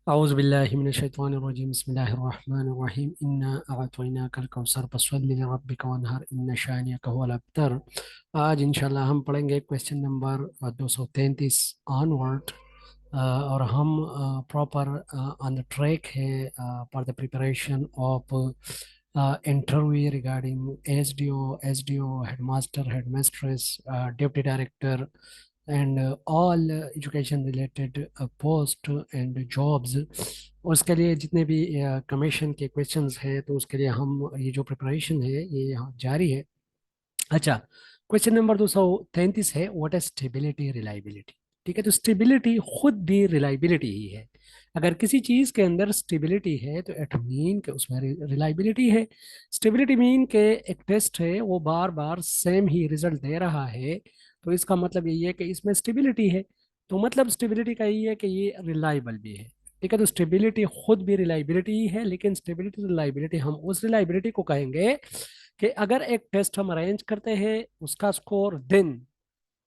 औज़ुबिल्लाहि मिनश्शैतानिर्रजीम बिस्मिल्लाहिर्रहमानिर्रहीम इन्ना अअतैनाकल कौसर फसल्लि लिरब्बिका वन्हर इन्न शानिअक हुवल अब्तर। आज इंशाल्लाह हम पढ़ेंगे क्वेश्चन नंबर 233 ऑनवर्ड। और हम प्रॉपर ऑन द ट्रैक है for the preparation of interview regarding SDO, headmaster, headmistress, deputy director and all education related post and jobs. उसके लिए जितने भी कमीशन के क्वेश्चंस हैं, तो उसके लिए हम ये जो प्रिपरेशन है ये यहाँ जारी है। अच्छा, क्वेश्चन नंबर 233 है, व्हाट इज स्टेबिलिटी रिलायबिलिटी। ठीक है, तो स्टेबिलिटी खुद भी रिलायबिलिटी ही है। अगर किसी चीज के अंदर स्टेबिलिटी है तो इट मीन कि उसमें रिलायबिलिटी है। स्टेबिलिटी मीन के एक टेस्ट है वो बार बार सेम ही रिजल्ट दे रहा है, तो इसका मतलब यही है कि इसमें स्टेबिलिटी है। तो मतलब स्टेबिलिटी का यही है कि ये रिलायबल भी है। ठीक है, तो स्टेबिलिटी खुद भी रिलायबिलिटी ही है, लेकिन स्टेबिलिटी रिलायबिलिटी हम उस रिलायबिलिटी को कहेंगे कि अगर एक टेस्ट हम अरेंज करते हैं उसका स्कोर, देन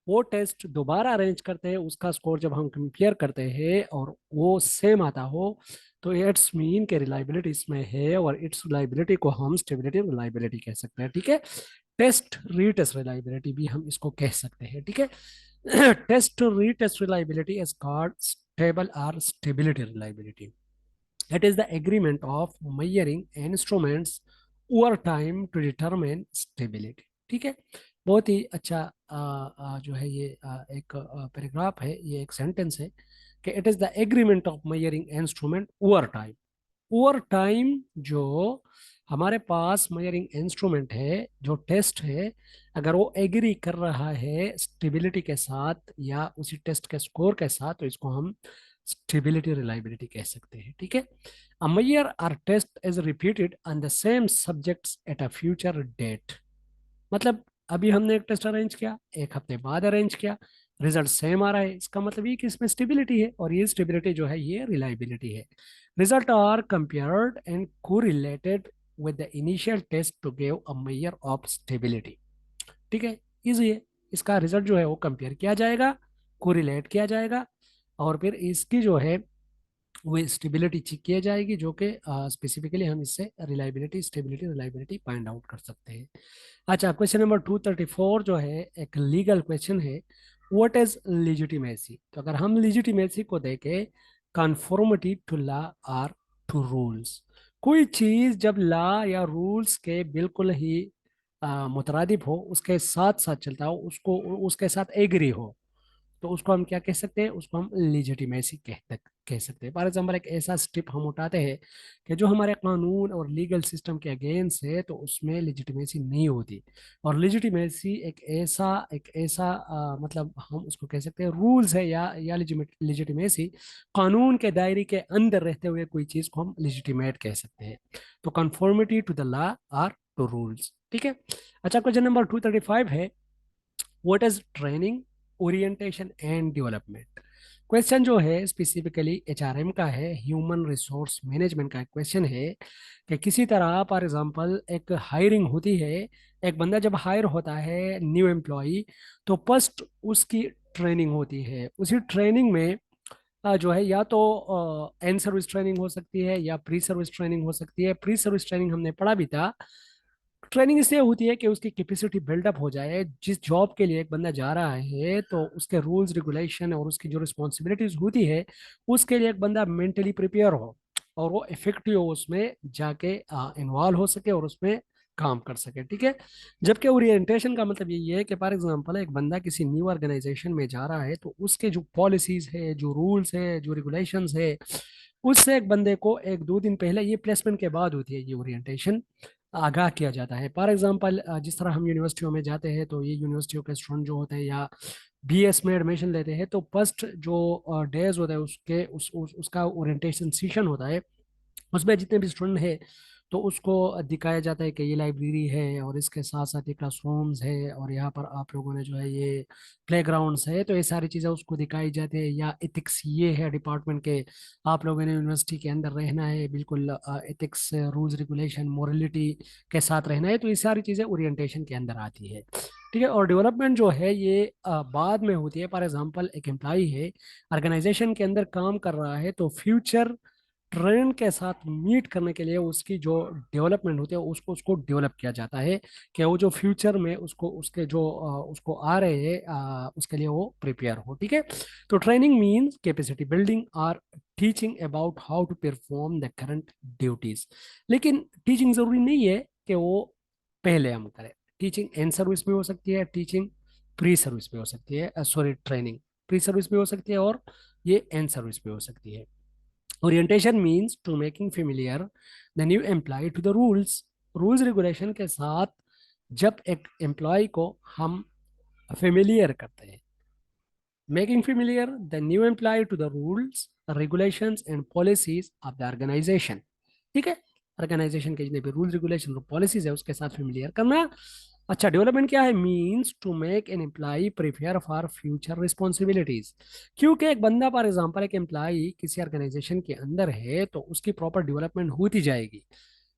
वो टेस्ट दोबारा अरेंज करते हैं उसका स्कोर जब हम कंपेयर करते हैं और वो सेम आता हो, तो इट्स मीन के रिलायबिलिटी इसमें है, और इट्स रिलायबिलिटी को हम स्टेबिलिटी रिलायबिलिटी कह सकते हैं। ठीक है, टेस्ट रीटेस्ट रिलायबिलिटी भी हम इसको कह सकते हैं। ठीक है, test retest reliability is called stable और stability reliability. It is the agreement of measuring instruments over time to determine stability. ठीक है, बहुत ही अच्छा जो है ये एक पैराग्राफ है, ये एक सेंटेंस है कि it is the agreement of measuring instrument over time. Over time जो हमारे पास मेजरिंग इंस्ट्रूमेंट है, जो टेस्ट है, अगर वो एग्री कर रहा है स्टेबिलिटी के साथ या उसी टेस्ट के स्कोर के साथ, तो इसको हम स्टेबिलिटी रिलायबिलिटी कह सकते हैं। ठीक है, a measure or test is repeated on the same subjects at a future date। मतलब अभी हमने एक टेस्ट अरेंज किया, एक हफ्ते बाद अरेंज किया, रिजल्ट सेम आ रहा है, इसका मतलब ये कि इसमें स्टेबिलिटी है, और ये स्टेबिलिटी जो है ये रिलायबिलिटी है। Result are compared and correlated with the initial test to give a measure of stability. ठीक है, इजी है। इसका रिजल्ट जो है वो कंपेयर किया जाएगा, कोरिलेट किया जाएगा, और फिर इसकी जो है वो स्टेबिलिटी चेक किया जाएगी, जो कि स्पेसिफिकली हम इससे reliability, stability, reliability find out कर सकते हैं। अच्छा, क्वेश्चन नंबर 234 जो है एक लीगल क्वेश्चन है, व्हाट इज लिजिटिमेसी। तो अगर हम लिजिटिमेसी को देखें, conformity to law or to rules. कोई चीज जब लॉ या रूल्स के बिल्कुल ही मुतरादिफ हो, उसके साथ साथ चलता हो, उसको उसके साथ एग्री हो, तो उसको हम क्या कह सकते हैं, उसको हम लिजिटिमेसी कह सकते हैं। फॉर एग्जाम्पल, एक ऐसा स्टेप हम उठाते हैं कि जो हमारे कानून और लीगल सिस्टम के अगेंस्ट है, तो उसमें लिजिटिमेसी नहीं होती। और लिजिटिमेसी एक ऐसा मतलब हम उसको कह सकते हैं रूल्स है, या लिजिटिमेसी कानून के दायरे के अंदर रहते हुए कोई चीज को हम लिजिटिमेट कह सकते हैं। तो conformity to the law or to rules. ठीक है। अच्छा, क्वेश्चन नंबर 235 है, what is training, orientation and development. Question जो है स्पेसिफिकली एचआरएम का है, ह्यूमन रिसोर्स मैनेजमेंट का क्वेश्चन है कि किसी तरह फॉर एग्जांपल एक हायरिंग होती है, एक बंदा जब हायर होता है न्यू एम्प्लॉय, तो फर्स्ट उसकी ट्रेनिंग होती है। उसी ट्रेनिंग में जो है या तो एन सर्विस ट्रेनिंग हो सकती है या प्री सर्विस ट्रेनिंग हो सकती है। प्री सर्विस ट्रेनिंग हमने पढ़ा भी था। ट्रेनिंग इसलिए होती है कि उसकी कैपेसिटी बिल्डअप हो जाए। जिस जॉब के लिए एक बंदा जा रहा है, तो उसके रूल्स रेगुलेशन और उसकी जो रिस्पॉन्सिबिलिटीज होती है, उसके लिए एक बंदा मेंटली प्रिपेयर हो और वो इफेक्टिव उसमें जाके इन्वॉल्व हो सके और उसमें काम कर सके। ठीक है, जबकि ओरिएंटेशन का मतलब यही है कि फॉर एग्जांपल एक बंदा किसी न्यू ऑर्गेनाइजेशन में जा रहा है, तो उसके जो पॉलिसीज है, जो रूल्स है, जो रेगुलेशंस है, उससे एक बंदे को एक दो दिन पहले, ये प्लेसमेंट के बाद होती है ये ओरिएंटेशन, आगाह किया जाता है। फॉर एग्जांपल, जिस तरह हम यूनिवर्सिटियों में जाते हैं, तो ये यूनिवर्सिटियों के स्टूडेंट जो होते हैं या बीएस में एडमिशन लेते हैं, तो फर्स्ट जो डेज होता है उसके उसका ओरिएंटेशन सेशन होता है। उसमें जितने भी स्टूडेंट है, तो उसको दिखाया जाता है कि ये लाइब्रेरी है और इसके साथ साथ ये क्लासरूम्स है, और यहाँ पर आप लोगों ने जो है ये प्लेग्राउंड्स है, तो ये सारी चीज़ें उसको दिखाई जाती है। या एथिक्स ये है डिपार्टमेंट के, आप लोगों ने यूनिवर्सिटी के अंदर रहना है, बिल्कुल एथिक्स, रूल्स रेगुलेशन, मोरलिटी के साथ रहना है, तो ये सारी चीज़ें ओरिएंटेशन के अंदर आती है। ठीक है। और डेवलपमेंट जो है ये बाद में होती है। फॉर एग्जांपल एक एम्प्लॉई है, ऑर्गेनाइजेशन के अंदर काम कर रहा है, तो फ्यूचर ट्रेंड के साथ मीट करने के लिए उसकी जो डेवलपमेंट होती है उसको उसको डेवलप किया जाता है कि वो जो फ्यूचर में उसको उसके जो उसको आ रहे हैं उसके लिए वो प्रिपेयर हो। ठीक है। तो ट्रेनिंग मीन्स कैपेसिटी बिल्डिंग और teaching about how to perform the current duties. लेकिन टीचिंग जरूरी नहीं है कि वो पहले हम करें। टीचिंग इन सर्विस भी हो सकती है, टीचिंग प्री सर्विस भी हो सकती है, सॉरी ट्रेनिंग प्री सर्विस भी हो सकती है, और ये एन सर्विस भी हो सकती है। Orientation means to making familiar the new employee to the rules. Rules regulation के साथ जब एक एम्प्लॉय को हम फेमिलियर करते हैं, making familiar the new employee to the rules regulations and policies of the organization. ठीक है। ऑर्गेनाइजेशन के जितने भी रूल रेगुलेशन और पॉलिसीज है उसके साथ फेमिलियर करना। अच्छा, डेवलपमेंट क्या है? Means to make an employee prepare for future responsibilities. क्योंकि एक बंदा फॉर एग्जांपल एक एम्प्लॉय किसी ऑर्गेनाइजेशन के अंदर है तो उसकी प्रॉपर डेवलपमेंट होती जाएगी।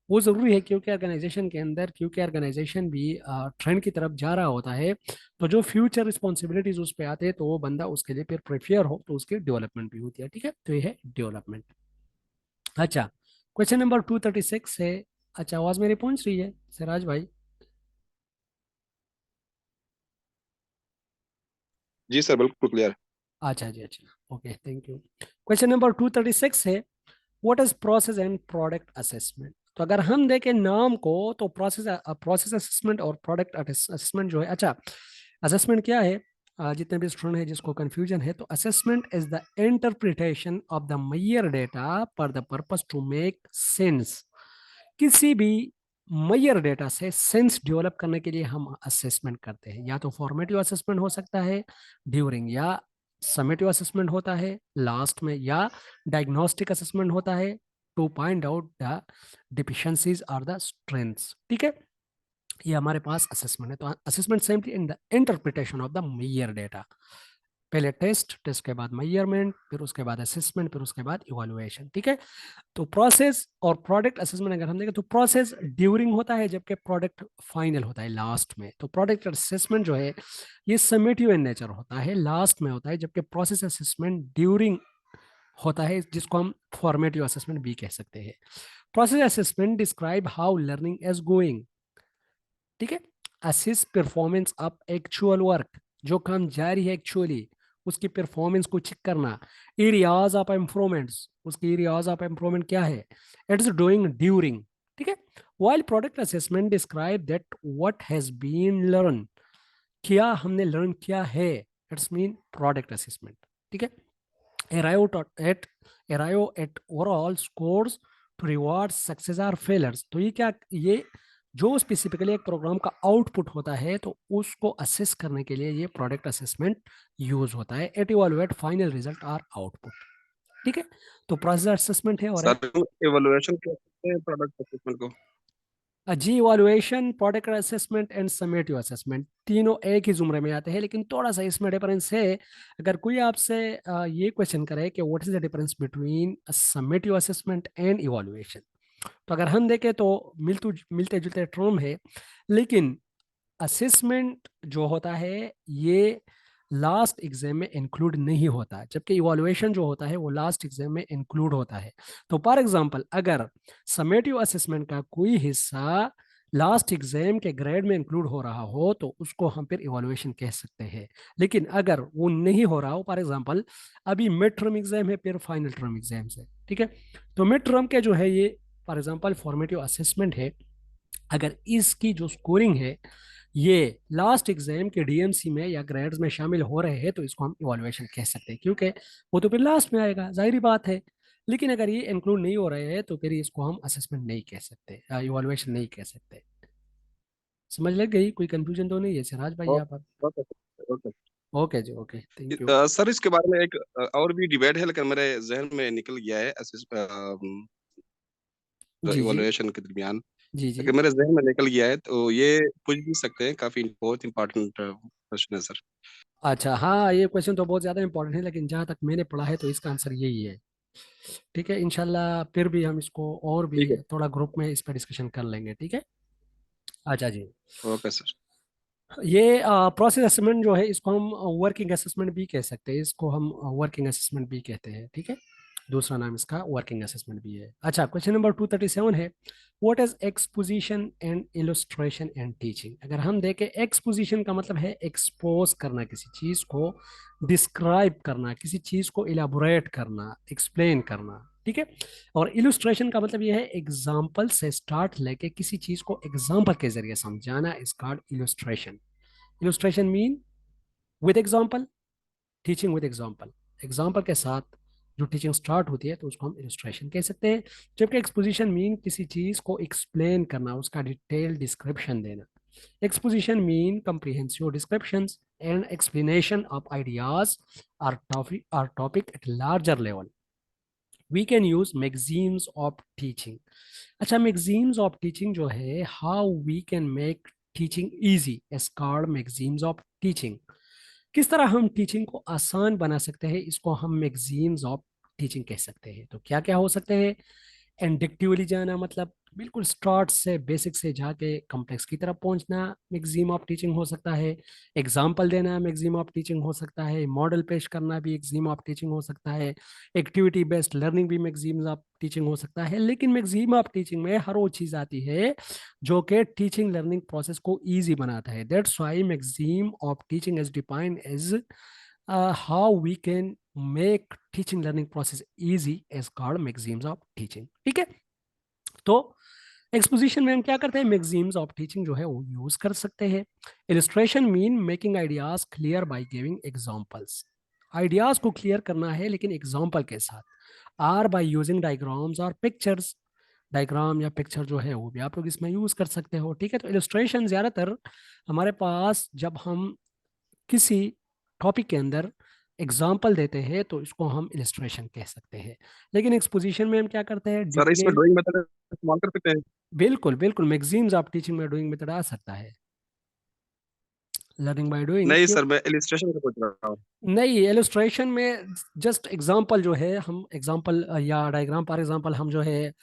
वो जरूरी है क्योंकि ऑर्गेनाइजेशन के अंदर, क्योंकि ऑर्गेनाइजेशन भी ट्रेंड की तरफ जा रहा होता है, तो जो फ्यूचर रिस्पॉन्सिबिलिटीज उस पर आते हैं तो वो बंदा उसके लिए फिर प्रिपेयर हो तो उसकी डेवलपमेंट भी होती है। ठीक है, तो ये है डेवलपमेंट। अच्छा, क्वेश्चन नंबर 236 है। अच्छा, आवाज मेरी पहुंच रही है सिराज भाई? जी सर, बिल्कुल क्लियर। अच्छा जी, अच्छा, okay, thank you. Question number 236 है, what is process and product assessment? तो अगर हम देखें नाम को तो प्रोसेस प्रोसेस असेसमेंट और प्रोडक्ट असेसमेंट जो है, अच्छा, असेसमेंट क्या है? जितने भी स्टूडेंट है जिसको कंफ्यूजन है, तो assessment is the interpretation of the measure data for the purpose to make sense. किसी भी मैयर डेटा से सेंस डेवलप करने के लिए हम असेसमेंट करते हैं। या तो फॉर्मेटिव असेसमेंट हो सकता है ड्यूरिंग, या समेटिव असेसमेंट होता है लास्ट में, या डायग्नोस्टिक असेसमेंट होता है to find out the deficiencies और द स्ट्रेंथ्स। ठीक है, ये हमारे पास असेसमेंट है। तो assessment simply in the interpretation of the measure data. पहले टेस्ट, टेस्ट के बाद मेजरमेंट, फिर उसके बाद असेसमेंट, फिर उसके बाद इवैल्यूएशन। ठीक है। तो प्रोसेस और प्रोडक्ट असेसमेंट अगर हम देखें तो प्रोसेस ड्यूरिंग होता है जबकि प्रोडक्ट फाइनल होता है लास्ट में। तो प्रोडक्ट असेसमेंट जो है ये समेटिव इन नेचर होता है, लास्ट में होता है, जबकि प्रोसेस असेसमेंट ड्यूरिंग होता है, जिसको हम फॉर्मेटिव असेसमेंट भी कह सकते हैं। Process assessment describe how learning is going. ठीक है। असिस परफॉर्मेंस ऑफ एक्चुअल वर्क, जो काम जारी है एक्चुअली उसकी परफॉर्मेंस को चेक करना। एरियाज ऑफ इम्प्रूवमेंट्स, उसकी एरियाज ऑफ इम्प्रूवमेंट क्या है, इट इज डूइंग ड्यूरिंग। ठीक है। While product assessment describe that what has been learn, क्या हमने लर्न किया है, इट्स मीन प्रोडक्ट असेसमेंट। ठीक है। arrive arrive at overall scores to reward success or failures। तो ये क्या, ये जो स्पेसिफिकली एक प्रोग्राम का आउटपुट होता है तो उसको असेस करने के लिए ये प्रोडक्ट असेसमेंट यूज होता है। एट इवैल्यूएट फाइनल रिजल्ट और आउटपुट। ठीक है। तो प्रोसेस असेसमेंट है और है सर, इवोल्यूशन क्या करते हैं प्रोडक्ट असेसमेंट को? जी evaluation, product assessment and summative assessment, तीनों एक ही जुमरे में आते हैं, लेकिन थोड़ा सा इसमें डिफरेंस है। अगर कोई आपसे ये क्वेश्चन करे कि what is the difference between summative assessment and evaluation, तो अगर हम देखें तो मिलते जुलते टर्म है, लेकिन असेसमेंट जो होता है ये लास्ट एग्जाम में इंक्लूड नहीं होता, जबकि इवैल्यूएशन जो होता है वो लास्ट एग्जाम में इंक्लूड होता है। तो फॉर एग्जांपल अगर समेटिव असेसमेंट का कोई हिस्सा लास्ट एग्जाम के ग्रेड में इंक्लूड हो रहा हो तो उसको हम फिर इवैल्यूएशन कह सकते हैं। लेकिन अगर वो नहीं हो रहा हो, फॉर एग्जांपल अभी मिड टर्म एग्जाम है फिर फाइनल टर्म एग्जाम है, ठीक है, तो मिड टर्म के जो है ये फॉर एग्जांपल फॉर्मेटिव असेसमेंट है, अगर इसकी जो स्कोरिंग है ये लास्ट एग्जाम के डीएमसी में या ग्रेड्स में शामिल हो रहे हैं तो इसको हम इवैल्यूएशन कह सकते हैं, क्योंकि वो तो फिर लास्ट में आएगा, जाहिर बात है। लेकिन अगर ये इंक्लूड नहीं हो रहे हैं तो फिर इसको हम असेसमेंट नहीं कह सकते, इवैल्यूएशन नहीं कह सकते। समझ लग गई? कोई कंफ्यूजन तो नहीं है सिराज भाई यहाँ पर? Okay okay. ओके जी, ओके, थैंक यू। सर, इसके बारे में एक और भी डिबेट है, लेकिन मेरे जहन में निकल गया है जी जी, इवोल्यूशन के दरमियान। जी जी। लेकिन मेरे जहन में निकल गया है तो ये पूछ भी सकते हैं, काफी बहुत इंपॉर्टेंट क्वेश्चन है सर। अच्छा, हाँ, ये क्वेश्चन तो बहुत ज़्यादा इंपॉर्टेंट है, लेकिन जहाँ तक मैंने पढ़ा है तो इसका आंसर यही है। ठीक है, इंशाल्लाह फिर भी हम इसको और भी ठीक है। थोड़ा ग्रुप में इस पर डिस्कशन कर लेंगे। ठीक है। अच्छा जी। Okay sir. ये प्रोसेस असेसमेंट जो है इसको हम वर्किंग असेसमेंट भी कह सकते हैं, इसको हम वर्किंग असेसमेंट भी कहते हैं, ठीक है। दूसरा नाम इसका वर्किंग असेसमेंट भी है। अच्छा, क्वेश्चन नंबर 237 है, what is exposition and illustration and teaching. अगर हम देखें, एक्सपोजिशन का मतलब है एक्सपोज करना किसी चीज को, डिस्क्राइब करना किसी चीज को, इलाबोरेट करना, एक्सप्लेन करना, ठीक है। और इलस्ट्रेशन का मतलब यह है एग्जाम्पल से स्टार्ट लेके किसी चीज को एग्जाम्पल के जरिए समझाना, is called illustration. Illustration mean with example, teaching with example, example के साथ जो टीचिंग स्टार्ट होती है तो उसको हम इलस्ट्रेशन कह सकते हैं। जबकि एक्सपोजिशन मीन किसी चीज को एक्सप्लेन करना, उसका डिटेल डिस्क्रिप्शन देना। Exposition mean comprehensive descriptions and explanation of ideas or topic at larger level. We can use maxims of teaching. अच्छा, maxims of teaching जो है, how we can make teaching easy is called maxims of teaching. किस तरह हम teaching को आसान बना सकते हैं, इसको हम मैगजीन्स ऑफ टीचिंग कह सकते हैं। तो क्या क्या हो सकते हैं, इंडक्टिवली जाना, मतलब बिल्कुल स्टार्ट से बेसिक से जाके कॉम्प्लेक्स की तरफ पहुंचना, मैगजीम ऑफ टीचिंग हो सकता है। एग्जाम्पल देना मैगजीम ऑफ टीचिंग हो सकता है। मॉडल पेश करना भी मैगजीम ऑफ टीचिंग हो सकता है। एक्टिविटी बेस्ड लर्निंग भी मैगजीम ऑफ टीचिंग हो सकता है। लेकिन मैगजीम ऑफ टीचिंग में हर वो चीज़ आती है जो कि टीचिंग लर्निंग प्रोसेस को ईजी बनाता है। That's why maxims of teaching is defined as how we can make teaching learning process easy is called maxims of teaching, ठीक है। तो एक्सपोजिशन में हम क्या करते हैं, मैगजीम्स ऑफ टीचिंग जो है वो यूज कर सकते हैं। Illustration mean making ideas clear by giving examples, ideas को क्लियर करना है लेकिन एग्जांपल के साथ। आर बाय यूजिंग डायग्राम्स और पिक्चर्स, डायग्राम या पिक्चर जो है वो भी आप लोग इसमें यूज कर सकते हो, ठीक है। तो इलस्ट्रेशन ज्यादातर हमारे पास जब हम किसी टॉपिक के अंदर एग्जाम्पल देते हैं तो इसको हम इलस्ट्रेशन कह सकते हैं। लेकिन एक्सपोजिशन में हम क्या करते हैं, सर इसमें डिटेल। ड्राइंग मेथड इस्तेमाल कर सकते हैं? बिल्कुल बिल्कुल, मैगजीन्स आप टीचिंग में डूइंग मेथड आ सकता है, लर्निंग बाय डूइंग नहीं क्यों। सर, मैं इलिस्ट्रेशन का पूछ रहा हूँ। नहीं, इलस्ट्रेशन में जस्ट एग्जांपल जो है, हम एग्जांपल या डायग्राम फॉर एग्जांपल हम जो है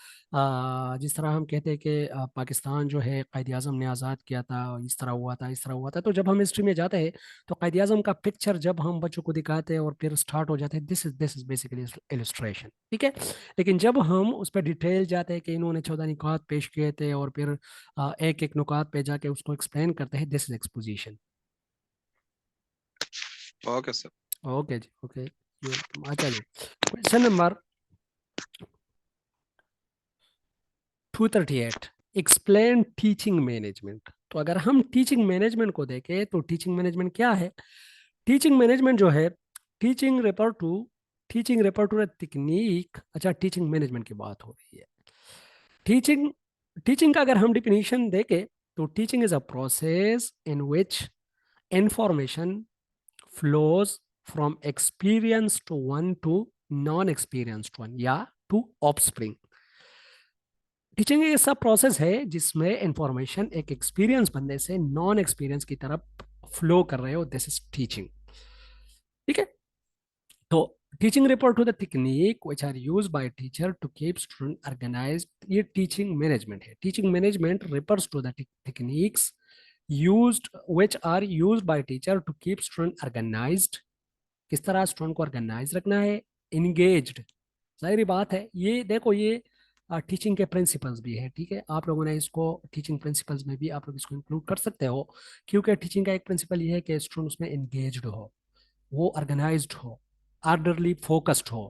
जिस तरह हम कहते हैं कि पाकिस्तान जो है कायद आज़म ने आज़ाद किया था, इस तरह हुआ था, इस तरह हुआ था। तो जब हम हिस्ट्री में जाते हैं तो कायद आज़म का पिक्चर जब हम बच्चों को दिखाते हैं और फिर स्टार्ट हो जाते हैं, दिस इज बेसिकली इलस्ट्रेशन, ठीक है। लेकिन जब हम उस पर डिटेल जाते हैं कि इन्होंने 14 निकात पेश किए थे और फिर एक एक नुकात पे जाके उसको एक्सप्लेन करते हैं, this is exposition. Okay sir. Okay जी, ओके, अच्छा जी। Question number 238, explain teaching management. तो अगर हम टीचिंग मैनेजमेंट को देखें तो टीचिंग मैनेजमेंट क्या है। टीचिंग मैनेजमेंट जो है, teaching refer to teaching refer to technique. अच्छा, टीचिंग मैनेजमेंट की बात हो रही है। टीचिंग टीचिंग का अगर हम डिफिनीशन देखें तो teaching is a process in which information flows from experienced one to non-experienced one या to offspring। टीचिंग एक ऐसा प्रोसेस है जिसमें इंफॉर्मेशन एक एक्सपीरियंस बंदे से नॉन एक्सपीरियंस की तरफ फ्लो कर रहे हो, दिस इज टीचिंग, ठीक है। तो teaching refer to the technique which are use by teacher to keep student organized, ये टीचिंग मैनेजमेंट है। Teaching management refers to the techniques used which are used by teacher to keep student organized, किस तरह student को organise रखना है, engaged. जाहिर बात है, ये देखो ये टीचिंग के प्रिंसिपल्स भी है, ठीक है। आप लोगों ने इसको टीचिंग प्रिंसिपल्स में भी आप लोग इसको इंक्लूड कर सकते हो, क्योंकि टीचिंग का एक प्रिंसिपल ये है कि स्टूडेंट उसमें इंगेज्ड हो, वो ऑर्गेनाइज्ड हो, ऑर्डरली फोकस्ड हो,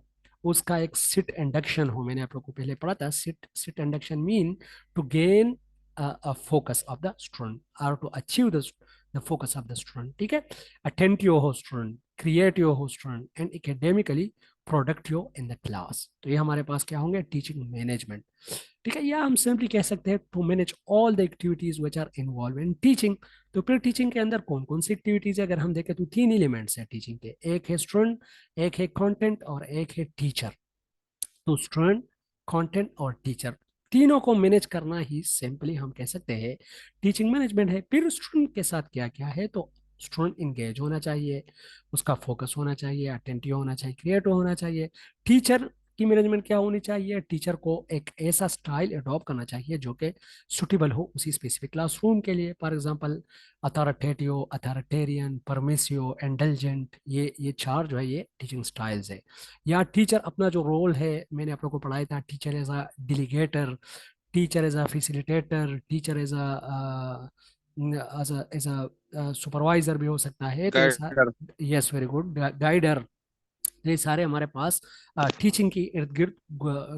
उसका एक सिट इंडक्शन हो। मैंने आप लोग को पहले पढ़ा था, set set induction mean to gain focus of the student और to achieve the focus of the student, ठीक है। अटेंटिव हो स्टूडेंट, क्रिएटिव हो student and academically productive in the class. तो ये हमारे पास क्या होंगे, टीचिंग मैनेजमेंट, ठीक है। या हम सिंपली कह सकते हैं to manage all the activities which are involve in teaching. तो फिर टीचिंग के अंदर कौन कौन सी एक्टिविटीज है, अगर हम देखें तो तीन एलिमेंट्स है टीचिंग के, एक है स्टूडेंट, एक है कंटेंट और एक है टीचर। तो स्टूडेंट, कंटेंट और टीचर, तीनों को मैनेज करना ही सिंपली हम कह सकते हैं टीचिंग मैनेजमेंट है। फिर स्टूडेंट के साथ क्या क्या है, तो स्टूडेंट इंगेज होना चाहिए, उसका फोकस होना चाहिए, अटेंटिव होना चाहिए, क्रिएटिव होना चाहिए। टीचर की मैनेजमेंट क्या होनी चाहिए, टीचर को एक ऐसा स्टाइल अडॉप्ट करना चाहिए जो कि सुटेबल हो उसी स्पेसिफिक क्लासरूम के लिए। For example authoritative, authoritarian, permissive, intelligent, ये चार जो है ये टीचिंग स्टाइल्स है। या टीचर अपना जो रोल है, मैंने आप लोगों को पढ़ाया था, teacher as a delegator, teacher as a facilitator, teacher as a supervisor भी हो सकता है। तो ये guider. Yes, very good, guider. ये सारे हमारे पास टीचिंग की इर्द गिर्द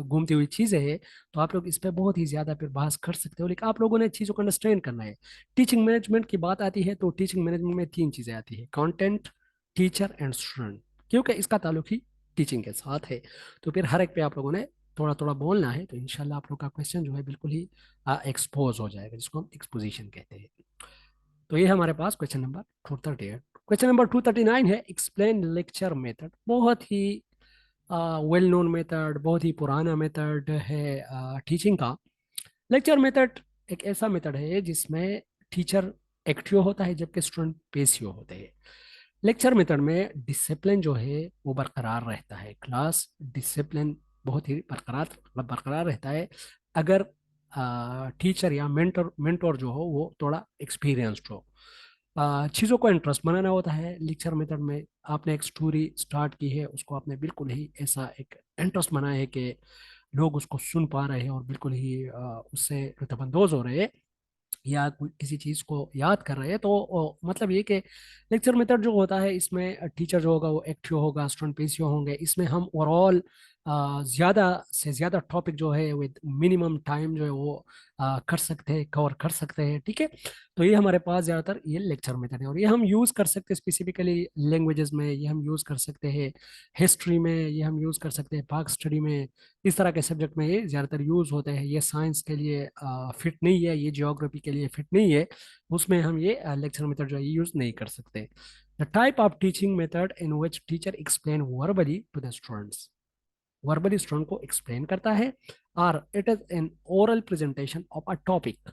घूमती हुई चीजें हैं। तो आप लोग इस पे बहुत ही ज्यादा फिर बहस कर सकते हो, लेकिन आप लोगों ने चीजों को अंडरस्टैंड करना है। टीचिंग मैनेजमेंट की बात आती है तो टीचिंग मैनेजमेंट में तीन चीजें आती है, कंटेंट, टीचर एंड स्टूडेंट, क्योंकि इसका ताल्लुक ही टीचिंग के साथ है। तो फिर हर एक पे आप लोगों ने थोड़ा थोड़ा बोलना है, तो इंशाल्लाह आप लोग का क्वेश्चन जो है बिल्कुल ही एक्सपोज हो जाएगा, जिसको हम एक्सपोजिशन कहते हैं। तो ये हमारे पास क्वेश्चन नंबर 238। क्वेश्चन नंबर 239 है, एक्सप्लेन लेक्चर मेथड। बहुत ही वेल नोन मेथड, बहुत ही पुराना मेथड है टीचिंग का। लेक्चर मेथड एक ऐसा मेथड है जिसमें टीचर एक्टिव होता है जबकि स्टूडेंट पेसिव होते हैं। लेक्चर मेथड में डिसिप्लिन जो है वो बरकरार रहता है, क्लास डिसिप्लिन बहुत ही बरकरार बरकरार रहता है अगर टीचर या मेंटर मेंटोर जो हो वो थोड़ा एक्सपीरियंस्ड हो। चीज़ों को इंटरेस्ट बनाना होता है लेक्चर मेथड में। आपने एक स्टोरी स्टार्ट की है, उसको आपने बिल्कुल ही ऐसा एक इंटरेस्ट बनाया है कि लोग उसको सुन पा रहे हैं और बिल्कुल ही उससे लुत्फानंदोज हो रहे हैं, या किसी चीज को याद कर रहे हैं। तो मतलब ये कि लेक्चर मेथड जो होता है इसमें टीचर जो होगा वो एक्टिव होगा, स्टूडेंट पेसिव होंगे। इसमें हम ओवरऑल ज्यादा से ज्यादा टॉपिक जो है विद मिनिमम टाइम जो है वो कर सकते हैं, कवर कर सकते हैं, ठीक है। तो ये हमारे पास ज्यादातर ये लेक्चर मेथड है, और ये हम यूज कर सकते हैं स्पेसिफिकली लैंग्वेजेस में, ये हम यूज कर सकते हैं हिस्ट्री में, ये हम यूज कर सकते हैं पाक स्टडी में। इस तरह के सब्जेक्ट में ये ज़्यादातर यूज़ होते हैं। ये साइंस के लिए फिट नहीं है, ये जियोग्राफी के लिए फिट नहीं है, उसमें हम ये लेक्चर मेथड जो है यूज़ नहीं कर सकते। The type of teaching method in which teacher explain verbally to the students, verbally student को एक्सप्लेन करता है। और it is an oral presentation of a topic.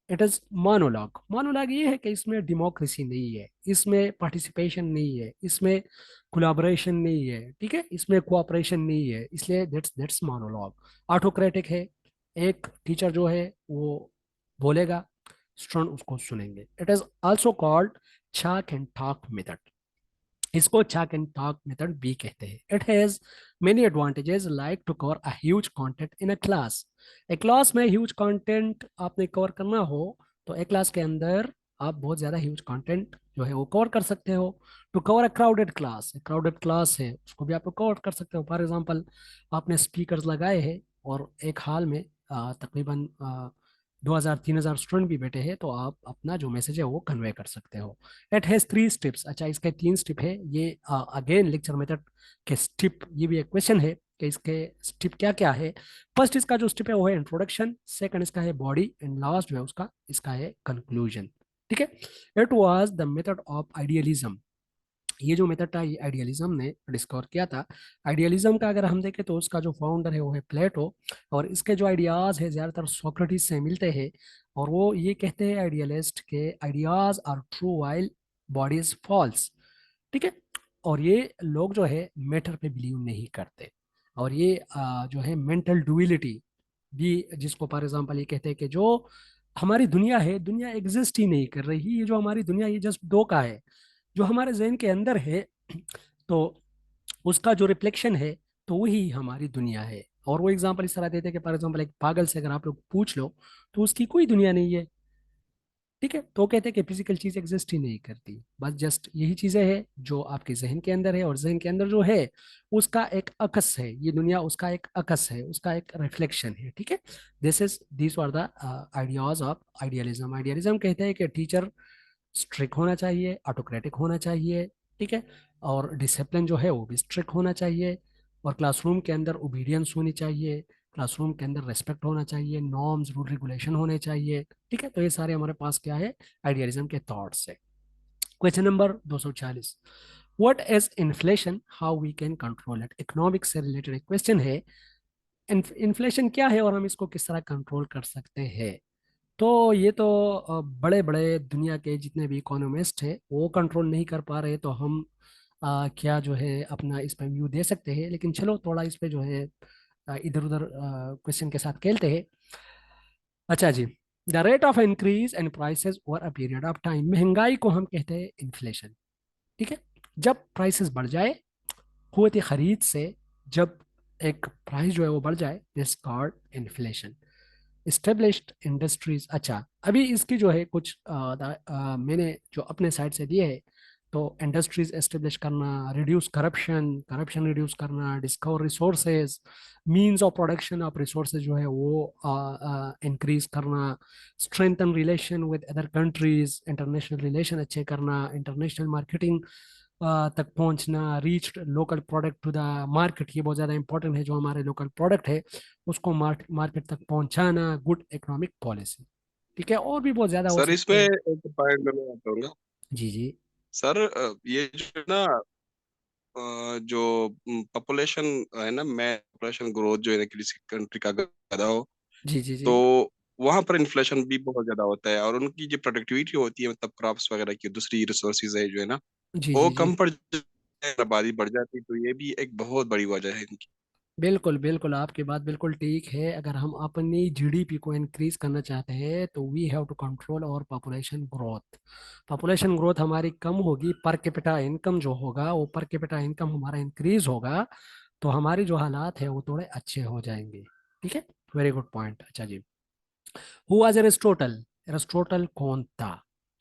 It is monologue. Monologue ये है कि इसमें डेमोक्रेसी नहीं है, इसमें पार्टिसिपेशन नहीं है, इसमें कोलैबोरेशन नहीं है, ठीक है, इसमें कोऑपरेशन नहीं है, इसलिए दैट्स मोनोलॉग। ऑटोक्रेटिक है, एक टीचर जो है वो बोलेगा, स्टूडेंट उसको सुनेंगे। It is also called chalk and talk method. इसको चाक एंड टॉक मेथड भी कहते हैं। It has many advantages like to cover a huge content in a class. एक क्लास में ह्यूज कंटेंट आपने कवर करना हो तो एक क्लास के अंदर आप बहुत ज्यादा ह्यूज कंटेंट जो है वो कवर कर सकते हो। To cover a crowded class, crowded class है उसको भी आप कवर कर सकते हो। फॉर एग्जांपल आपने स्पीकर्स लगाए हैं और एक हाल में तकरीबन 2000 3000 स्टूडेंट भी बैठे हैं, तो आप अपना जो मैसेज है वो कन्वे कर सकते हो। It has 3 steps. अच्छा, इसके 3 स्टेप है। ये अगेन लेक्चर मेथड के स्टेप, ये भी एक क्वेश्चन है कि इसके स्टेप क्या क्या है। फर्स्ट इसका जो स्टेप है वो है इंट्रोडक्शन, सेकंड इसका है बॉडी, एंड लास्ट जो है उसका इसका है कंक्लूजन, ठीक है। It was the method of idealism. ये जो मेथड था ये आइडियलिज्म ने डिस्कवर किया था। आइडियलिज्म का अगर हम देखें तो उसका जो फाउंडर है वो है प्लेटो, और इसके जो आइडियाज है ज्यादातर सोक्रेटिस से मिलते हैं। और वो ये कहते हैं आइडियलिस्ट के ideas are true while body is false, ठीक है। और ये लोग जो है मैटर पे बिलीव नहीं करते। और ये जो है मेंटल डुअलिटी भी, जिसको फॉर एग्जांपल ये कहते हैं कि जो हमारी दुनिया है, दुनिया एग्जिस्ट ही नहीं कर रही, ये जो हमारी दुनिया ये जस्ट धोखा है जो हमारे जहन के अंदर है। तो उसका जो रिफ्लेक्शन है तो वही हमारी दुनिया है। और वो एग्जांपल इस तरह देते हैं कि फॉर एग्जांपल एक पागल से अगर आप लोग पूछ लो तो उसकी कोई दुनिया नहीं है, ठीक है। तो कहते हैं कि फिजिकल चीज एग्जिस्ट ही नहीं करती, बस जस्ट यही चीजें हैं जो आपके जहन के अंदर है, और जहन के अंदर जो है उसका एक अकस है, ये दुनिया उसका एक अकस है, उसका एक रिफ्लेक्शन है, ठीक है। This are the ideas of idealism. Idealism कहते हैं कि टीचर स्ट्रिक्ट होना चाहिए, ऑटोक्रेटिक होना चाहिए, ठीक है, और डिसिप्लिन जो है वो भी स्ट्रिक्ट होना चाहिए, और क्लासरूम के अंदर ओबीडियंस होनी चाहिए, क्लासरूम के अंदर रेस्पेक्ट होना चाहिए, नॉर्म्स रूल रेगुलेशन होने चाहिए, ठीक है। तो ये सारे हमारे पास क्या है, आइडियलिज्म के थॉट्स है। Question number 240, what is inflation, how we can control it. Economics से रिलेटेड एक क्वेश्चन है। इन्फ्लेशन क्या है और हम इसको किस तरह कंट्रोल कर सकते हैं। तो ये तो बड़े बड़े दुनिया के जितने भी इकोनॉमिस्ट हैं वो कंट्रोल नहीं कर पा रहे, तो हम क्या जो है अपना इस पर व्यू दे सकते हैं, लेकिन चलो थोड़ा इस पे जो है इधर उधर क्वेश्चन के साथ खेलते हैं। अच्छा जी, the rate of increase and prices over a period of time, महंगाई को हम कहते हैं इन्फ्लेशन। ठीक है, जब प्राइसेस बढ़ जाए कुव्वत खरीद से, जब एक प्राइस जो है वो बढ़ जाए, this called inflation. Established industries, अच्छा अभी इसकी जो है कुछ मैंने जो अपने साइड से दिए है, तो इंडस्ट्रीज एस्टेब्लिश करना, रिड्यूस करप्शन, करप्शन रिड्यूस करना, discover resources, means of production of resources जो है वो इंक्रीज करना, strengthen relation with other countries, international relation अच्छे करना, इंटरनेशनल मार्केटिंग तक पहुंचना, reach local product to the market, ये बहुत ज़्यादा इंपॉर्टेंट है, जो हमारे लोकल प्रोडक्ट है उसको मार्केट तक पहुंचाना, गुड इकोनॉमिक पॉलिसी। ठीक है, और भी बहुत ज़्यादा हो सर सकते इसमें हैं। एक पॉइंट मैं बताऊंगा। जी जी। सर ये जो है ना, जो पॉपुलेशन है ना, मैं पॉपुलेशन ग्रोथ जो है ना किसी कंट्री का ज्यादा हो, जी जी जी। तो वहां पर इन्फ्लेशन भी बहुत ज्यादा होता है, और उनकी जो प्रोडक्टिविटी होती है, मतलब क्रॉप्स वगैरह की दूसरी रिसोर्सेज है जो है ना, जी वो जी जी। कम पड़ जाए, आबादी बढ़ जाती है, तो ये भी एक बहुत बड़ी वजह है इनकी। बिल्कुल बिल्कुल, आपकी बात बिल्कुल ठीक है। अगर हम अपनी जीडीपी को इंक्रीज करना चाहते हैं तो वी हैव टू कंट्रोल और पॉपुलेशन ग्रोथ। पॉपुलेशन ग्रोथ हमारी कम होगी, पर कैपिटा इनकम जो होगा वो पर कैपिटा इनकम हमारा इंक्रीज होगा, तो हमारी जो हालात है वो थोड़े अच्छे हो जाएंगे। ठीक है, वेरी गुड पॉइंट। अच्छा जी, हु वाज एरिस्टोटल, एरिस्टोटल कौन था?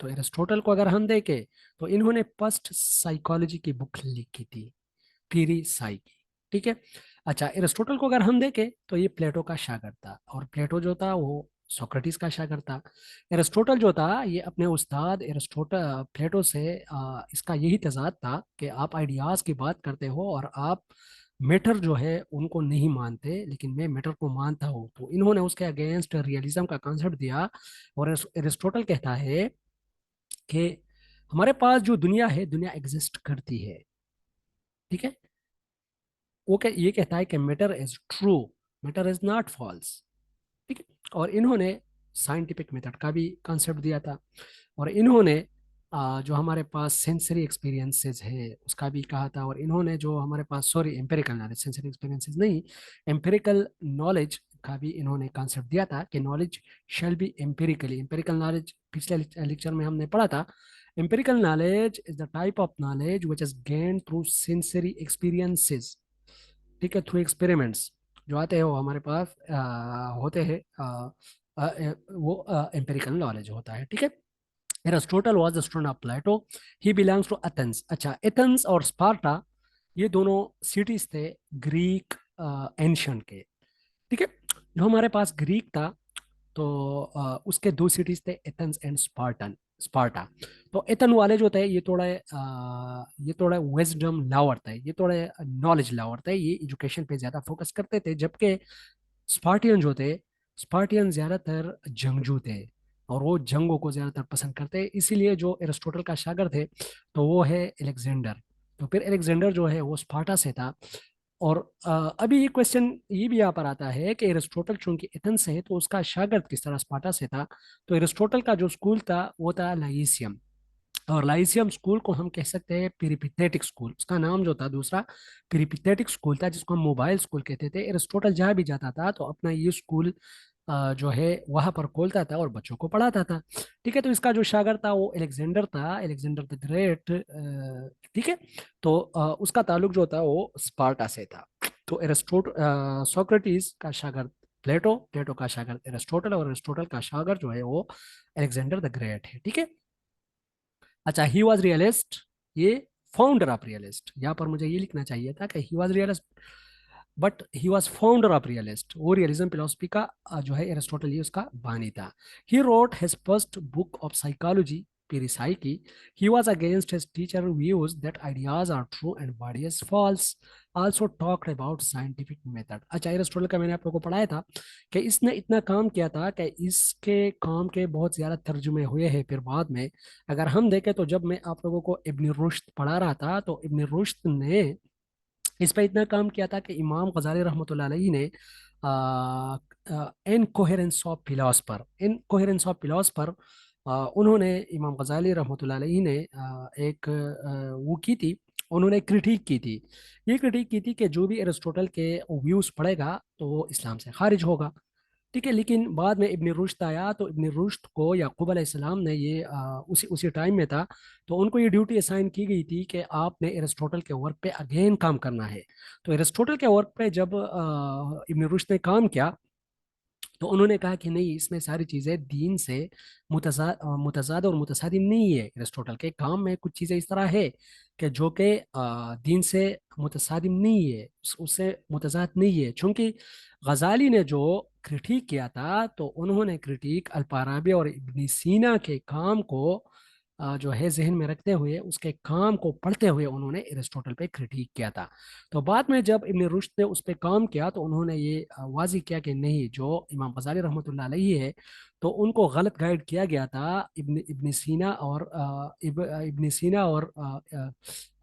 तो एरिस्टोटल को अगर हम देखें तो इन्होंने फर्स्ट साइकोलॉजी की बुक लिखी थी, पीरी साइकी। ठीक है। अच्छा, एरिस्टोटल को अगर हम देखें तो ये प्लेटो का शागिर्द था, और प्लेटो जो था वो सोक्रेटिस का शागिर्द था। एरिस्टोटल जो था ये अपने उस्ताद एरिस्टोटल प्लेटो से इसका यही तजाद था कि आप आइडियाज की बात करते हो और आप मैटर जो है उनको नहीं मानते, लेकिन मैं मैटर को मानता हूँ। तो इन्होंने उसके अगेंस्ट रियलिज्म का कॉन्सेप्ट दिया। और एरिस्टोटल कहता है कि हमारे पास जो दुनिया है, दुनिया एग्जिस्ट करती है। ठीक है, ये कहता है कि matter is true, matter is not false. ठीक है, और इन्होंने साइंटिफिक मेथड का भी कॉन्सेप्ट दिया था। और इन्होंने जो हमारे पास सेंसरी एक्सपीरियंसेस है उसका भी कहा था। और इन्होंने जो हमारे पास, sorry, empirical knowledge, sensory experiences नहीं, एम्पेरिकल नॉलेज का भी इन्होंने कॉन्सेप्ट दिया था कि knowledge shall be empirically. Empirical knowledge पिछले लेक्चर में हमने पढ़ा था। Empirical knowledge is the type of knowledge which is gain through sensory experiences. ठीक है, थ्रू एक्सपेरिमेंट्स जो आते हैं वो हमारे पास होते हैं, वो एम्पेरिकल नॉलेज होता है। ठीक है। Aristotle was the student of Plato, he belongs to Athens. अच्छा, एथेंस और स्पार्टा ये दोनों सिटीज थे ग्रीक एंशियंट के। ठीक है, जो हमारे पास ग्रीक था तो उसके दो सिटीज थे, एथेंस एंड स्पार्टन, स्पार्टा। तो एथन वाले जो थे ये थोड़ा विजडम लावर थे, ये थोड़े नॉलेज लावर थे, ये एजुकेशन पे ज्यादा फोकस करते थे। जबकि स्पार्टियन जो थे, स्पार्टियन ज्यादातर जंगजू थे और वो जंगों को ज्यादातर पसंद करते, इसीलिए जो एरिस्टोटल का शागिर्द है तो वो है एलेक्जेंडर। तो फिर एलेक्जेंडर जो है वो स्पार्टा से था। और अभी ये क्वेश्चन ये भी यहाँ पर आता है कि एरिस्टोटल चूंकि एथेंस से है तो उसका शागिर्द किस तरह स्पार्टा से था? तो एरिस्टोटल का जो स्कूल था वो था लाइसियम। और लाइसियम स्कूल को हम कह सकते हैं पेरिपिथेटिक स्कूल, उसका नाम जो था दूसरा पेरिपिथेटिक स्कूल था, जिसको हम मोबाइल स्कूल कहते थे। एरिस्टोटल जहाँ भी जाता था तो अपना ये स्कूल जो है वहां पर खोलता था और बच्चों को पढ़ाता था। ठीक है, तो इसका जो शागिर्द था वो एलेक्जेंडर था, एलेक्जेंडर द ग्रेट। ठीक है, तो उसका ताल्लुक जो था वो स्पार्टा से था। तो सोक्रेटिस का शागिर्द प्लेटो, प्लेटो का शागिर्द एरिस्टोटल, और एरिस्टोटल का शागिर्द जो है वो अलेक्जेंडर द ग्रेट है। ठीक है। अच्छा, ही वॉज रियलिस्ट, ये फाउंडर ऑफ रियलिस्ट, यहाँ पर मुझे ये लिखना चाहिए था कि he was realist, but he was founder of realist. वो रियलिज्म फिलोसफी का जो है एरिस्टोटल ये उसका बानी था। He wrote his first book of psychology, Pyrisaichi. He was against his teacher views that ideas are true and body is false. Also talked about scientific method. अच्छा, Aristotle का मैंने आप लोगों को पढ़ाया था कि इसने इतना काम किया था कि इसके काम के बहुत ज्यादा तर्जुमे हुए हैं फिर बाद में। अगर हम देखें तो जब मैं आप लोगों को इब्न रुश्द पढ़ा रहा था तो इब्न रुश्द ने इस पर इतना काम किया था कि इमाम गजाली रहमतुल्लाह अलैहि ने incoherence of philosopher, incoherence of philosopher उन्होंने, इमाम गजाली रहमतुल्लाह अलैहि ने एक वो की थी, उन्होंने क्रिटिक की थी। ये क्रिटिक की थी कि जो भी एरिस्टोटल के व्यूज पढ़ेगा तो वो इस्लाम से खारिज होगा। ठीक है, लेकिन बाद में इब्न रुश्द आया, तो इब्न रुश्द को याकूब अलैहिस्सलाम ने ये उसी उसी टाइम में था, तो उनको ये ड्यूटी असाइन की गई थी कि आपने एरिस्टोटल के वर्क पे अगेन काम करना है। तो एरिस्टोटल के वर्क पे जब इब्न रुश्द ने काम किया, तो उन्होंने कहा कि नहीं, इसमें सारी चीज़ें दीन से मुतजाद और मुतसादिम नहीं है। एरिस्टोटल के काम में कुछ चीज़ें इस तरह है कि जो कि दीन से मुतसादिम नहीं है, उससे मुतजाद नहीं है। चूंकि गजाली ने जो क्रिटिक किया था, तो उन्होंने क्रिटिक अलपाराबी और इब्न सीना के काम को जो है जहन में रखते हुए, उसके काम को पढ़ते हुए उन्होंने एरिस्टोटल पे क्रिटिक किया था। तो बाद में जब इब्न रुश्द ने उस पर काम किया, तो उन्होंने ये वाजी किया कि नहीं, जो इमाम गजाली रहमतुल्लाह अलैहि है, तो उनको गलत गाइड किया गया था। इब्न इब्न सीना और इब्न सीना और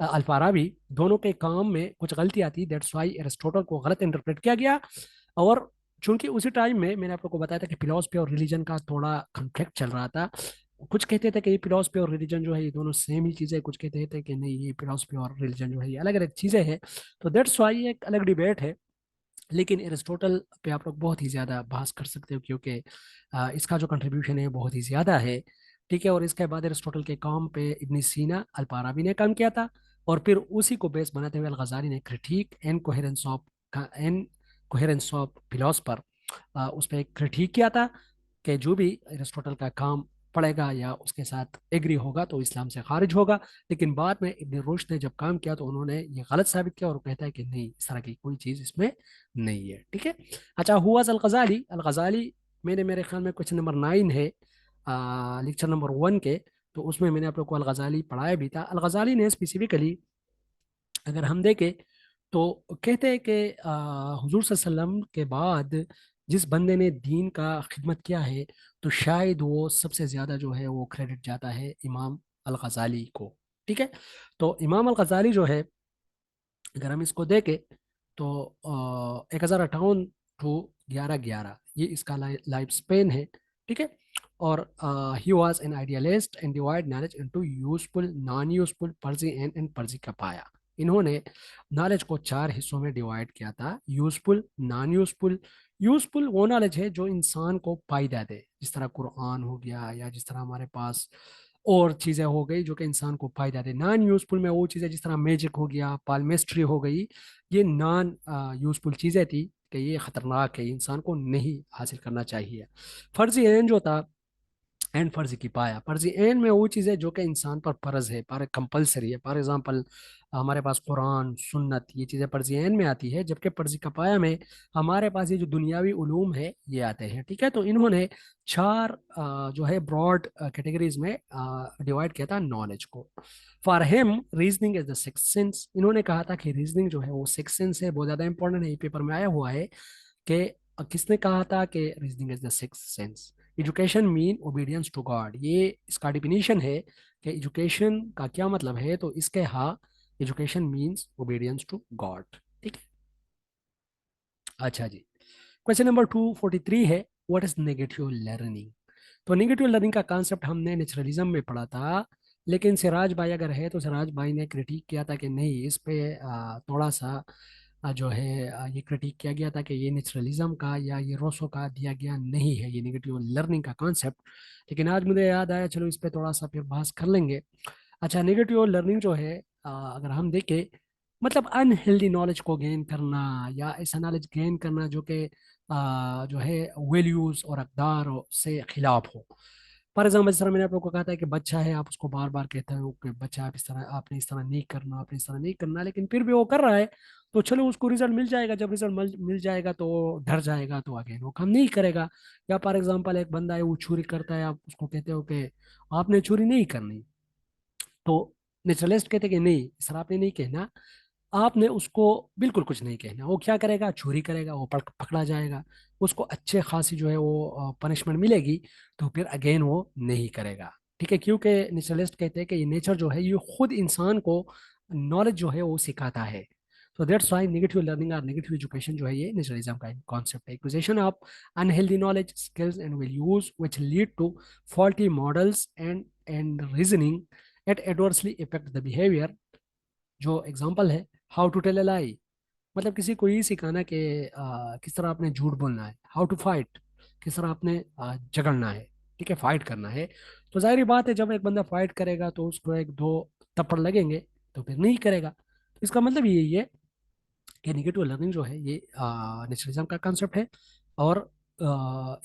अल-फाराबी दोनों के काम में कुछ गलतियां थी। दैट्स वाई एरिस्टोटल को गलत इंटरप्रेट किया गया। और चूंकि उसी टाइम में मैंने आप लोग को बताया था कि फिलोसफी और रिलीजन का थोड़ा कॉन्फ्लिक्ट चल रहा था। कुछ कहते थे कि ये फिलोसफी और रिलीजन जो है ये दोनों सेम ही चीज़ें, कुछ कहते थे कि नहीं, ये फिलोसफी और रिलीजन जो है ये अलग अलग चीज़ें हैं। तो दैट्स वाई एक अलग डिबेट है। लेकिन एरिस्टोटल पे आप लोग बहुत ही ज़्यादा बहस कर सकते हो, क्योंकि इसका जो कंट्रीब्यूशन है बहुत ही ज़्यादा है। ठीक है, और इसके बाद एरिस्टोटल के काम पे इब्न सीना अल-फाराबी ने काम किया था, और फिर उसी को बेस बनाते हुए अल-गज़ाली ने critic incoherence of philosopher उस पर क्रिटिक किया था कि जो भी एरिस्टोटल का काम पढ़ेगा या उसके साथ एग्री होगा तो इस्लाम से खारिज होगा। लेकिन बाद में इब्न रुश्द ने जब काम किया, तो उन्होंने ये गलत साबित किया, और कहता है कि नहीं, इस तरह की कोई चीज़ इसमें नहीं है। ठीक है। अच्छा, हुआ अल-गज़ाली। अल-गज़ाली मैंने, मेरे ख्याल में क्वेश्चन नंबर 9 है लेक्चर नंबर 1 के, तो उसमें मैंने आप लोग को अल-गज़ाली पढ़ाया भी था। अल-गज़ाली ने स्पेसिफिकली अगर हम देखें, तो कहते हैं कि हुजूर सल्लल्लाहु अलैहि वसल्लम के बाद जिस बंदे ने दीन का खिदमत किया है, तो शायद वो सबसे ज़्यादा जो है वो क्रेडिट जाता है इमाम अल-गज़ाली को। ठीक है। तो इमाम अल-गज़ाली जो है, अगर हम इसको देखें, तो 1058 टू 1111 ये इसका लाइफ स्पेन है। ठीक है। और he was an idealist and divide knowledge into useful, non useful, पर्जी एंड पर्जी का पाया। इन्होंने नॉलेज को 4 हिस्सों में डिवाइड किया था: यूजफुल, नॉन यूजफुल। यूजफुल वो नॉलेज है जो इंसान को फायदा दे, जिस तरह कुरान हो गया, या जिस तरह हमारे पास और चीज़ें हो गई जो कि इंसान को फायदा दे। नॉन यूजफुल में वो चीज़ें जिस तरह मैजिक हो गया, पालमेस्ट्री हो गई, ये नॉन यूजफुल चीज़ें थी कि ये खतरनाक है, इंसान को नहीं हासिल करना चाहिए। फर्जी एन जो था, एंड फर्ज की पाया, फर्ज एन में वो चीज़ें जो कि इंसान पर फर्ज है, पर कंपलसरी है। फॉर एग्जांपल हमारे पास कुरान, सुन्नत, ये चीज़ें फर्ज एन में आती है, जबकि फर्ज का पाया में हमारे पास ये जो दुनियावी उलूम है ये आते हैं। ठीक है। तो इन्होंने 4 जो है ब्रॉड कैटेगरीज में डिवाइड किया था नॉलेज को। For him reasoning is the sixth sense. इन्होंने कहा था कि रीजनिंग जो है वो सिक्स्थ सेंस है। बहुत ज़्यादा इंपॉर्टेंट है, ये पेपर में आया हुआ है कि किसने कहा था कि reasoning is the sixth sense. Education mean obedience to God, ये इसका डिफिनीशन है कि एजुकेशन का क्या मतलब है। तो इसके हाँ, education means obedience to God. ठीक है। अच्छा जी, क्वेश्चन नंबर 243 है, व्हाट इज नेगेटिव लर्निंग। तो नेगेटिव लर्निंग का कॉन्सेप्ट हमने नेचुरलिज्म में पढ़ा था, लेकिन सिराज भाई अगर है तो सिराज भाई ने क्रिटिक किया था कि नहीं, इस पे थोड़ा सा जो है ये क्रिटिक किया गया था कि ये नेचुरलिज्म का या ये रोसो का दिया गया नहीं है, ये नेगेटिव लर्निंग का कॉन्सेप्ट। लेकिन आज मुझे याद आया, चलो इस पे थोड़ा सा फिर बहस कर लेंगे। अच्छा, नेगेटिव लर्निंग जो है, अगर हम देखें, मतलब अनहेल्दी नॉलेज को गेन करना, या ऐसा नॉलेज गेन करना जो कि जो है वैल्यूज और अकदार से खिलाफ हो। फॉर एग्जाम्पल, जिस तरह मैंने आप लोगों को कहा था कि बच्चा है, आप उसको बार बार कहते हो कि बच्चा, आप इस तरह, आपने इस तरह नहीं करना, आपने इस तरह नहीं करना, लेकिन फिर भी वो कर रहा है, तो चलो उसको रिजल्ट मिल जाएगा। जब रिजल्ट मिल जाएगा तो वो डर जाएगा, तो आगे वो काम नहीं करेगा। या फॉर एग्जाम्पल, एक बंदा है वो चोरी करता है, आप उसको कहते हो कि आपने चोरी नहीं करनी, तो नेचुरलिस्ट कहते हैं कि नहीं, सर आपने नहीं कहना, आपने उसको बिल्कुल कुछ नहीं कहना। वो क्या करेगा, चोरी करेगा, वो पकड़ा जाएगा, उसको अच्छे खासी जो है वो पनिशमेंट मिलेगी, तो फिर अगेन वो नहीं करेगा। ठीक है, क्योंकि नेचुरलिस्ट कहते हैं कि ये नेचर जो है ये खुद इंसान को नॉलेज जो है वो सिखाता है। तो दैट्स व्हाई नेगेटिव लर्निंग और नेगेटिव एजुकेशन जो है ये नेचुरलिज्म का कॉन्सेप्ट है। Acquisition of unhealthy knowledge, skills and values which lead to faulty models and reasoning at adversely effect the behaviour जो एग्जांपल है, how to tell a lie, मतलब किसी को ये सिखाना कि किस तरह आपने झूठ बोलना है। हाउ टू फाइट, किस तरह आपने झगड़ना है, ठीक है, फाइट करना है। तो जाहिर सी बात है, जब एक बंदा फाइट करेगा तो उसको एक दो थप्पड़ लगेंगे, तो फिर नहीं करेगा। तो इसका मतलब यही है कि निगेटिव लर्निंग जो है ये नेचरलिज्म का कंसेप्ट है। और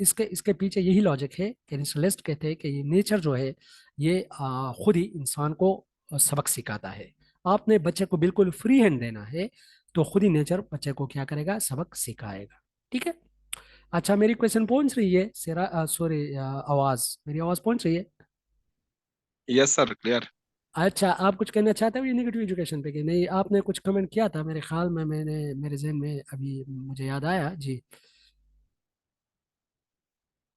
इसके इसके पीछे यही लॉजिक है कि नेचुरलिस्ट कहते हैं कि ये नेचर जो है ये खुद ही इंसान को सबक सिखाता है। आपने बच्चे को बिल्कुल फ्री हैंड देना है, तो खुद ही नेचर बच्चे को क्या करेगा, सबक सिखाएगा। ठीक है। अच्छा, मेरी क्वेश्चन पहुंच रही है सेरा, सॉरी, आवाज, मेरी आवाज पहुंच रही है? Yes sir, clear. अच्छा, आप कुछ कहना चाहते हो ये नेगेटिव एजुकेशन पे कि नहीं? आपने कुछ कमेंट किया था मेरे ख्याल में, मैंने मेरे जहन में अभी मुझे याद आया जी।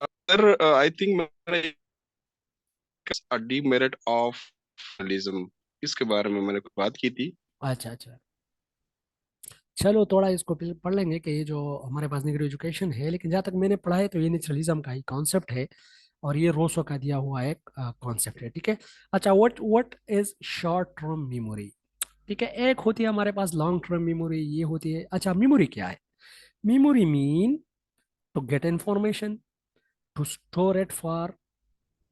सर आई थिंक मैंने डीमेरिट ऑफ जर्नलिज्म, इसके बारे में मैंने कुछ बात की थी। अच्छा अच्छा, चलो थोड़ा इसको फिर पढ़ लेंगे कि ये जो हमारे पास नेगेटिव एजुकेशन है, लेकिन जहाँ तक मैंने पढ़ा है तो ये नेचुरलिज्म का ही कॉन्सेप्ट है, और ये रोसो का दिया हुआ एक कॉन्सेप्ट है। ठीक है। अच्छा, what what is short term memory? ठीक है, एक होती है हमारे पास लॉन्ग टर्म मेमोरी, ये होती है। अच्छा, मेमोरी क्या है? Memory mean to get information, to store it for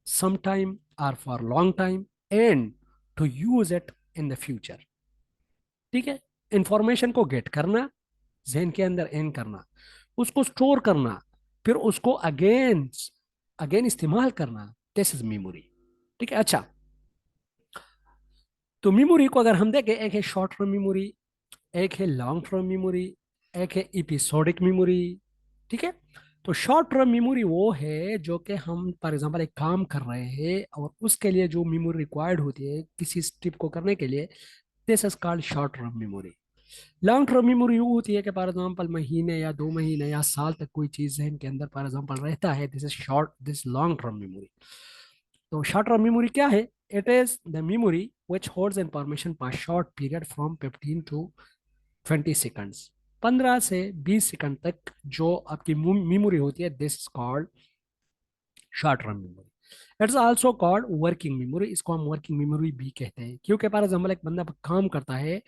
some time or for long time, and to use it in the future। ठीक है। इंफॉर्मेशन को गेट करना, जहन के अंदर इन करना, उसको स्टोर करना, फिर उसको अगेन अगेन इस्तेमाल करना, दिस इज मेमोरी। ठीक है। अच्छा, तो मेमोरी को अगर हम देखें, एक है शॉर्ट टर्म मेमोरी, एक है लॉन्ग टर्म मेमोरी, एक है एपिसोडिक मेमोरी। ठीक है। तो शॉर्ट टर्म मेमोरी वो है जो कि हम फॉर एग्जांपल एक काम कर रहे हैं और उसके लिए जो मेमोरी रिक्वायर्ड होती है किसी स्टेप को करने के लिए, this is called short term memory. Long term memory वो होती है कि फॉर एग्जांपल महीने या 2 महीने या साल तक कोई चीज जहन के अंदर फॉर एग्जांपल रहता है, this is short, this long term memory. तो शॉर्ट टर्म मेमोरी क्या है? It is the memory which holds information for short period from 15 to 20 seconds, 15 से 20 सेकंड तक जो आपकी मेमोरी होती है, this is called short term memory. It's also called working memory, इसको हम वर्किंग मेमोरी भी कहते हैं, क्योंकि फॉर एग्जाम्पल एक बंदा काम करता है,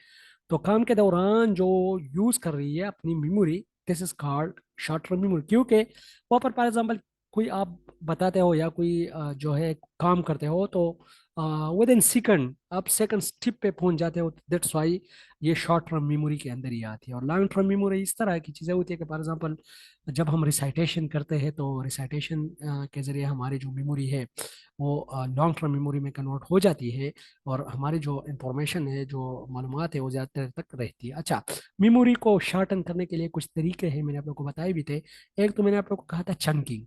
तो काम के दौरान जो यूज कर रही है अपनी memory, this is called short term memory. क्योंकि वहाँ पर फॉर एग्जाम्पल कोई आप बताते हो या कोई जो है काम करते हो, तो विद इन सेकंड आप सेकंड स्टिप पे पहुंच जाते हो, दैट्स वाई ये शॉर्ट टर्म मेमोरी के अंदर ही आती है। और लॉन्ग टर्म मेमोरी इस तरह की चीज़ें होती है कि फॉर एग्जाम्पल जब हम रिसाइटेशन करते हैं, तो रिसाइटेशन के जरिए हमारी जो मेमोरी है वो लॉन्ग टर्म मेमोरी में कन्वर्ट हो जाती है, और हमारी जो इंफॉर्मेशन है, जो मालूमात है, वो ज़्यादा देर तक रहती है। अच्छा, मेमोरी को शार्टन करने के लिए कुछ तरीके हैं, मैंने आप लोग को बताए भी थे। एक तो मैंने आप लोग को कहा था चंकिंग।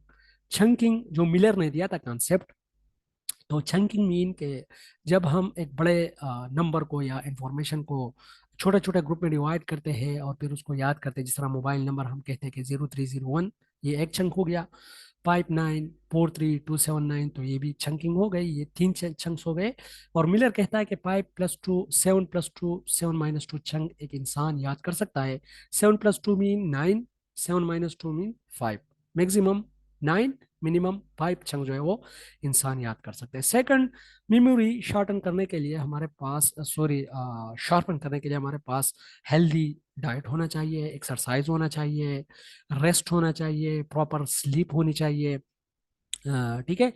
चंकिंग जो मिलर ने दिया था कॉन्सेप्ट, तो चंकिंग मीन के जब हम एक बड़े नंबर को या इंफॉर्मेशन को छोटे छोटे ग्रुप में डिवाइड करते हैं और फिर उसको याद करते हैं, जिस तरह मोबाइल नंबर हम कहते हैं कि 0301, ये एक चंक हो गया। 5943 279, तो ये भी चंकिंग हो गई, ये तीन चंक्स हो गए। और मिलर कहता है कि 5 + 2 7 + 2 7 - 2 चंक एक इंसान याद कर सकता है। 7 + 2 mean 9, 7 - 2 mean 5, maximum 9, minimum 5 chunk जो है वो इंसान याद कर सकते हैं। सेकंड, मेमोरी शॉर्टन करने के लिए हमारे पास, सॉरी, शार्पन करने के लिए हमारे पास हेल्दी डाइट होना चाहिए, एक्सरसाइज होना चाहिए, रेस्ट होना चाहिए, प्रॉपर स्लीप होनी चाहिए। ठीक है।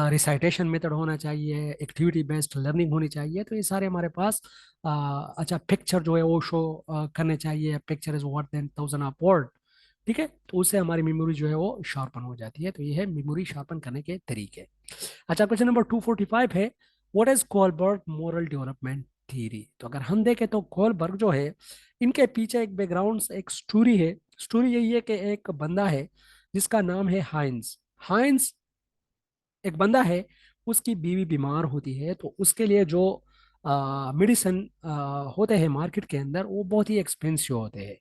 रिसाइटेशन मेथड होना चाहिए, एक्टिविटी बेस्ड लर्निंग होनी चाहिए। तो ये सारे हमारे पास अच्छा, पिक्चर जो है वो शो करने चाहिए, picture is worth than thousand of word. ठीक है। तो उससे हमारी मेमोरी जो है वो शार्पन हो जाती है। तो ये है मेमोरी शार्पन करने के तरीके। अच्छा, क्वेश्चन नंबर 245 है, what is Kohlberg moral development theory? तो अगर हम देखें तो कोलबर्ग जो है, इनके पीछे एक बैकग्राउंड, एक स्टोरी है। स्टोरी यही है कि एक बंदा है जिसका नाम है हाइंस। हाइंस एक बंदा है, उसकी बीवी बीमार होती है, तो उसके लिए जो मेडिसिन होते हैं मार्केट के अंदर, वो बहुत ही एक्सपेंसिव होते हैं।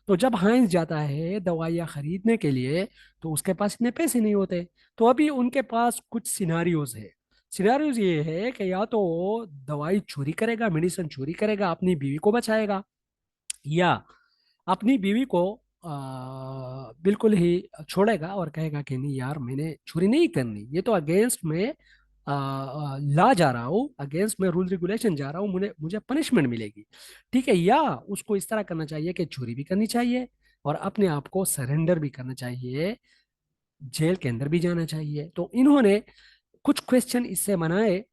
तो जब हाइंस जाता है दवाइयाँ खरीदने के लिए, तो उसके पास इतने पैसे नहीं होते। तो अभी उनके पास कुछ सिनारियोज है। सिनारियोज ये है कि या तो वो दवाई चोरी करेगा, मेडिसिन चोरी करेगा, अपनी बीवी को बचाएगा, या अपनी बीवी को बिल्कुल ही छोड़ेगा और कहेगा कि नहीं यार, मैंने चोरी नहीं करनी, ये तो अगेंस्ट में ला जा रहा हूँ, अगेंस्ट मैं रूल रेगुलेशन जा रहा हूँ, मुझे मुझे पनिशमेंट मिलेगी। ठीक है, या उसको इस तरह करना चाहिए कि चोरी भी करनी चाहिए और अपने आप को सरेंडर भी करना चाहिए, जेल के अंदर भी जाना चाहिए। तो इन्होंने कुछ क्वेश्चन इससे बनाए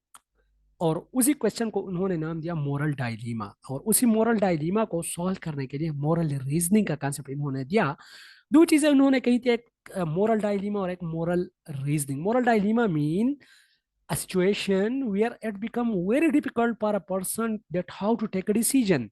और उसी क्वेश्चन को उन्होंने नाम दिया मोरल डायलीमा, और उसी मोरल डायलीमा को सॉल्व करने के लिए मोरल रीजनिंग का कांसेप्ट इन्होंने दिया। दो चीजें उन्होंने कही थी, एक मोरल डायलीमा और एक moral reasoning. Moral dilemma mean a situation where it become very difficult for a person that how to take a decision।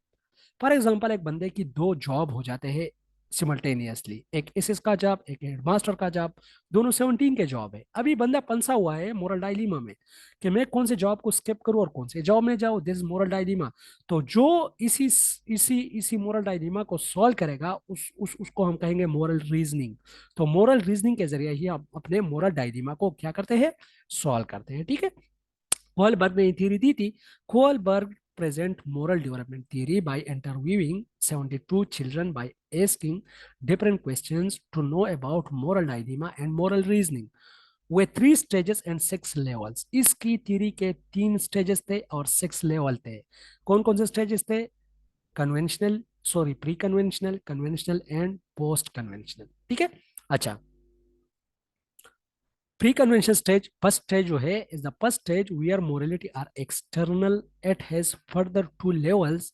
For example, एक बंदे की दो जॉब हो जाते हैं सिमल्टेनियसली, एक एसएस का जॉब, एक हेडमास्टर का जॉब, दोनों 17 के जॉब है। अभी बंदा पंसा हुआ है मोरल डायलीमा में कि मैं कौन से जॉब को स्किप करूं और कौन से जॉब में जाऊं। This moral dilemma. तो जो इसी इसी इसी मोरल डायलीमा को सॉल्व करेगा, उसको हम कहेंगे मोरल रीजनिंग। तो मोरल रीजनिंग के जरिए ही हम अपने मोरल डायलीमा को क्या करते हैं, सॉल्व करते हैं। ठीक है, कोलबर्ग ने थ्योरी दी थी। Kohlberg present moral development theory by interviewing 72 children by asking different questions to know about moral dilemma and moral reasoning with 3 stages and 6 levels। इसकी थ्योरी के 3 स्टेजेस थे और 6 लेवल थे। कौन कौन से स्टेजेस थे? Conventional, sorry, pre conventional, conventional and post conventional. ठीक है, अच्छा, pre convention stage, first stage जो है, is the first stage where morality are external. It has further 2 levels.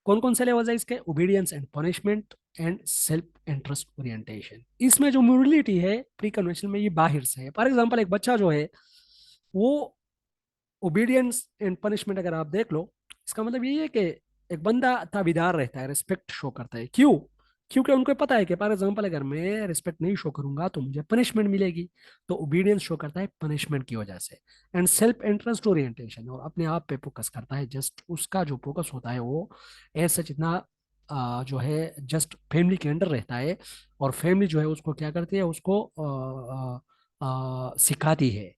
कौन कौन से लेवल्स है इसके? Obedience and punishment and self interest orientation. इसमें जो मोरलिटी है प्री कन्वेंशन में, ये बाहर से है। फॉर एग्जांपल, एक बच्चा जो है वो ओबीडियंस एंड पनिशमेंट अगर आप देख लो, इसका मतलब ये है कि एक बंदा ताबेदार रहता है, रिस्पेक्ट शो करता है। क्यों? क्योंकि उनको पता है कि फॉर एग्जाम्पल अगर मैं रिस्पेक्ट नहीं शो करूंगा तो मुझे पनिशमेंट मिलेगी। तो ओबीडियंस शो करता है पनिशमेंट की वजह से। एंड सेल्फ इंटरेस्ट ओरिएंटेशन, और अपने आप पे फोकस करता है। जस्ट उसका जो फोकस होता है वो ऐसा जितना जो है जस्ट फैमिली के अंडर रहता है, और फैमिली जो है उसको क्या करती है, उसको सिखाती है।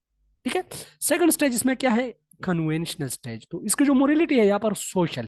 ठीक है, सेकंड स्टेज इसमें क्या है? Conventional stage. तो इसकी जो मोरलिटी है यहाँ पर सोशल